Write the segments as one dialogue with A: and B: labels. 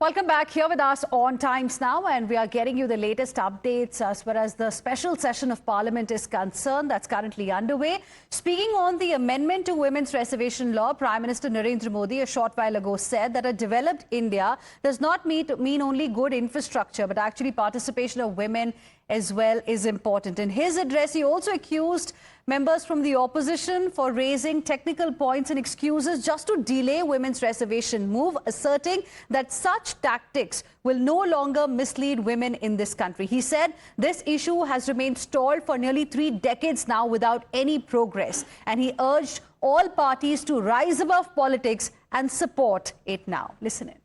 A: Welcome back here with us on Times Now, and we are getting you the latest updates as far as the special session of Parliament is concerned that's currently underway. Speaking on the amendment to Women's Reservation Law, Prime Minister Narendra Modi a short while ago said that a developed India does not mean only good infrastructure, but actually participation of women as well is important. In his address, he also accused members from the opposition for raising technical points and excuses just to delay women's reservation move, asserting that such tactics will no longer mislead women in this country. He said this issue has remained stalled for nearly 3 decades now without any progress, and he urged all parties to rise above politics and support it now. Listen in.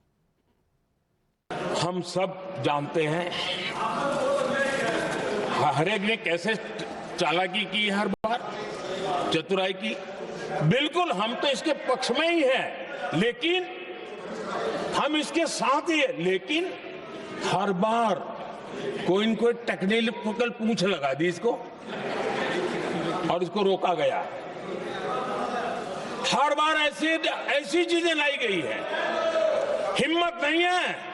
B: हम सब जानते हैं हर एक ने कैसे चालाकी की, हर बार चतुराई की। बिल्कुल हम तो इसके पक्ष में ही हैं, लेकिन हम इसके साथ ही हैं, लेकिन हर बार कोई न कोई टेक्निकल पूंछ लगा दी इसको और इसको रोका गया। हर बार ऐसी चीजें लाई गई है। हिम्मत नहीं है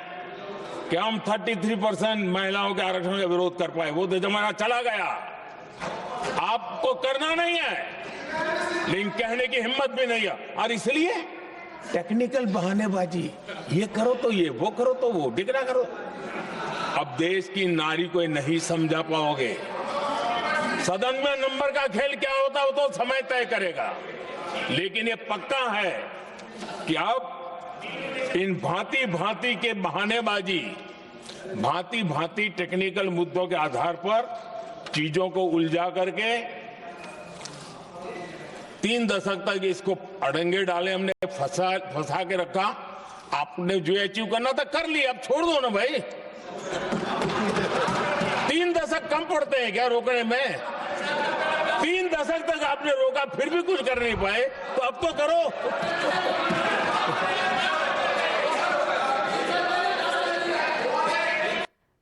B: कि हम 33% महिलाओं के आरक्षण का विरोध कर पाए। वो तो जमाना चला गया, आपको करना नहीं है, लेकिन कहने की हिम्मत भी नहीं है। और इसलिए टेक्निकल बहानेबाजी, ये करो तो ये, वो करो तो वो, डिगरा करो। अब देश की नारी को नहीं समझा पाओगे। सदन में नंबर का खेल क्या होता है वो तो समय तय करेगा, लेकिन ये पक्का है कि अब इन भांति भांति के बहानेबाजी, भांति भांति टेक्निकल मुद्दों के आधार पर चीजों को उलझा करके 3 दशक तक इसको अड़ंगे डाले, हमने फंसा के रखा। आपने जो अचीव करना था कर लिया, अब छोड़ दो ना भाई। 3 दशक कम पड़ते हैं क्या रोकने में? 3 दशक तक आपने रोका, फिर भी कुछ कर नहीं पाए, तो अब तो करो।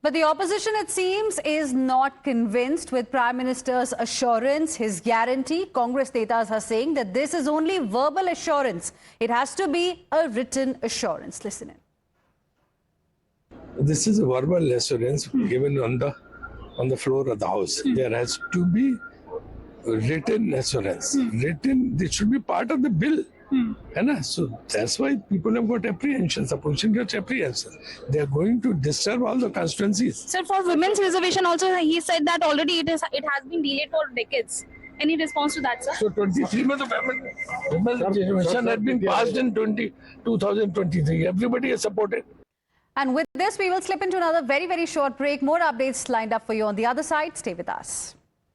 A: But the opposition, it seems, is not convinced with Prime Minister's assurance, his guarantee. Congress netas are saying that this is only verbal assurance. It has to be a written assurance. Listen in.
C: This is a verbal assurance given on the floor of the House. There has to be written assurance. Written, this should be part of the bill. So that's why people have got apprehensions. Opposition gets apprehensions. They are going to disturb all the constituencies.
D: Sir, for women's reservation also, he said that already it has been delayed for decades. Any response to that, sir?
C: So 23 months of women's reservation had been passed in 2023. Everybody has supported.
A: And with this, we will slip into another very, very short break. More updates lined up for you on the other side. Stay with us.